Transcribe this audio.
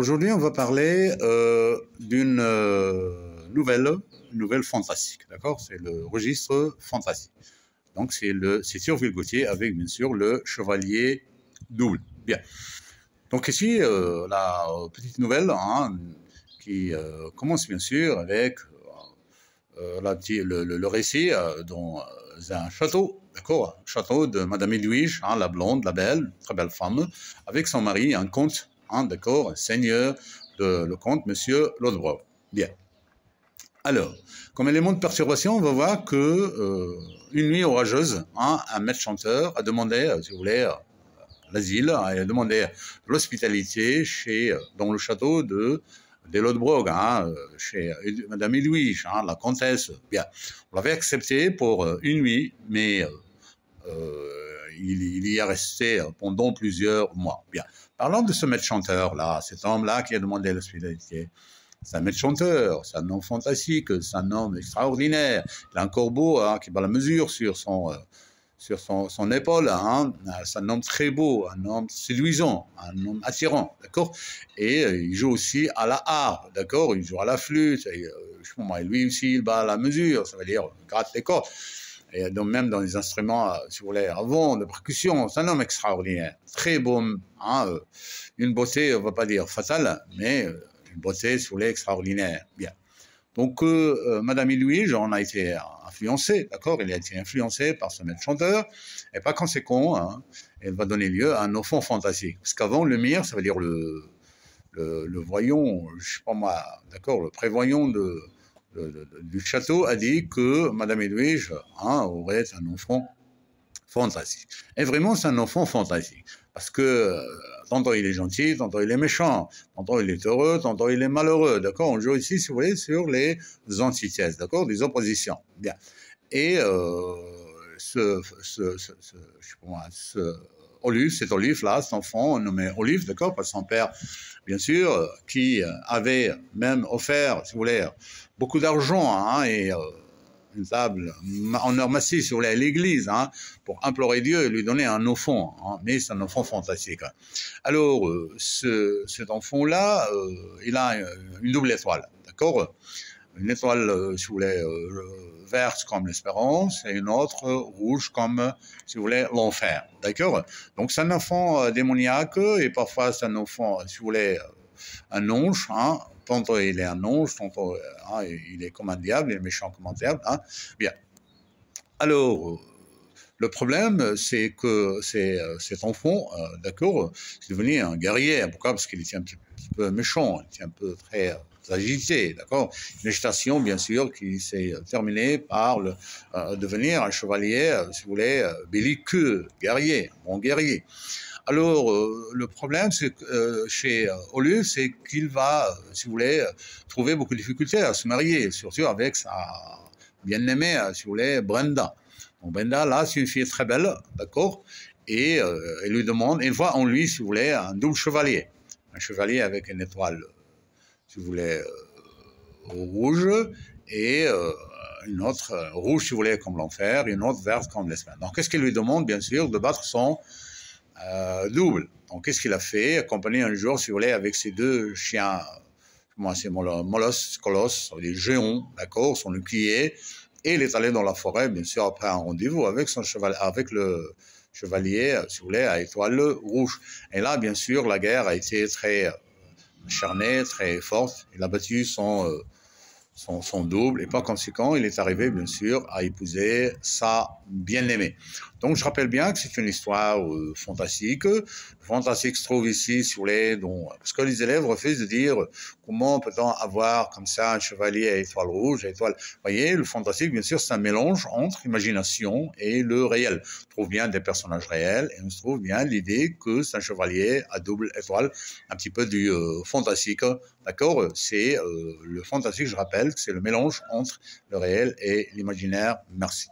aujourd'hui, on va parler d'une nouvelle fantastique, d'accord? C'est le registre fantastique. Donc, c'est Théophile Gautier avec, bien sûr, le chevalier double. Bien. Donc, ici, la petite nouvelle qui commence, bien sûr, avec le récit dans un château, d'accord? Un château de Madame Edwige, la blonde, la belle, très belle femme, avec son mari, un comte, d'accord, un seigneur, le comte, monsieur Lodbrok. Bien. Alors, comme élément de perturbation, on va voir que une nuit orageuse, un maître chanteur a demandé, si vous voulez, l'asile, a demandé l'hospitalité dans le château des Lodbrok, chez Madame Edwige, la comtesse. Bien, on l'avait accepté pour une nuit, mais il y est resté pendant plusieurs mois. Bien, parlons de ce maître chanteur-là, cet homme-là qui a demandé l'hospitalité. C'est un maître chanteur, c'est un homme fantastique, c'est un homme extraordinaire. Il a un corbeau qui bat la mesure sur son épaule. C'est un homme très beau, un homme séduisant, un homme attirant, d'accord? Et il joue aussi à la harpe, d'accord? Il joue à la flûte, et lui aussi il bat la mesure, ça veut dire il gratte les cordes. Et donc même dans les instruments, si vous voulez, avant, de percussion, c'est un homme extraordinaire, très beau, une beauté, on ne va pas dire fatale, mais une beauté, si vous voulez, extraordinaire. Bien. Donc, Madame Edwige en a été influencée, d'accord? Elle a été influencée par ce maître chanteur, et par conséquent, elle va donner lieu à un enfant fantastique. Parce qu'avant, le mire, ça veut dire le voyant, je sais pas moi, d'accord, le prévoyant du château a dit que Madame Edwige aurait un enfant fantastique. Et vraiment, c'est un enfant fantastique. Parce que tantôt il est gentil, tantôt il est méchant, tantôt il est heureux, tantôt il est malheureux. D'accord? On joue ici, si vous voulez, sur les antithèses, d'accord? Des oppositions. Bien. Et cet Olive-là, cet enfant nommé Olive, d'accord, par son père, bien sûr, qui avait même offert, si vous voulez, beaucoup d'argent et une table en or massif, si vous voulez, à l'église, pour implorer Dieu et lui donner un enfant, mais c'est un enfant fantastique. Alors, cet enfant-là, il a une double étoile, d'accord? Une étoile, si vous voulez, verte comme l'espérance, et une autre rouge comme, si vous voulez, l'enfer, d'accord? Donc, c'est un enfant démoniaque, et parfois c'est un enfant, si vous voulez, un ange, tantôt il est un ange, tantôt il est comme un diable, il est méchant comme un diable. Bien. Alors, le problème, c'est que cet enfant, d'accord, c'est devenu un guerrier. Pourquoi? Parce qu'il était un petit peu méchant, il était un peu très agité, d'accord. Une agitation, bien sûr, qui s'est terminée par devenir un chevalier, si vous voulez, belliqueux, guerrier, bon guerrier. Alors, le problème, c'est que chez Olive, c'est qu'il va, si vous voulez, trouver beaucoup de difficultés à se marier, surtout avec sa bien-aimée, si vous voulez, Brenda. Donc, Brenda, là, c'est une fille très belle, d'accord, et elle lui demande, elle voit en lui, si vous voulez, un double chevalier. Un chevalier avec une étoile, si vous voulez, rouge, et une autre rouge, si vous voulez, comme l'enfer, et une autre verte comme l'espace. Donc, qu'est-ce qu'elle lui demande, bien sûr, de battre son double. Donc, qu'est-ce qu'il a fait? Accompagné un jour, si vous voulez, avec ses deux chiens, moi, c'est Molosse, Colosse, des géants, d'accord, son bouclier, et il est allé dans la forêt, bien sûr, après un rendez-vous avec le chevalier, si vous voulez, à étoile rouge. Et là, bien sûr, la guerre a été très acharnée, très forte. Il a battu son double, et par conséquent, il est arrivé, bien sûr, à épouser sa bien-aimée. Donc, je rappelle bien que c'est une histoire fantastique. Fantastique se trouve ici, si vous voulez, parce que les élèves refusent de dire comment peut-on avoir comme ça un chevalier à étoile rouge, à étoile. Vous voyez, le fantastique, bien sûr, c'est un mélange entre imagination et le réel. On trouve bien des personnages réels, et on se trouve bien l'idée que c'est un chevalier à double étoile, un petit peu du fantastique. D'accord? C'est le fantastique, je rappelle, c'est le mélange entre le réel et l'imaginaire. Merci.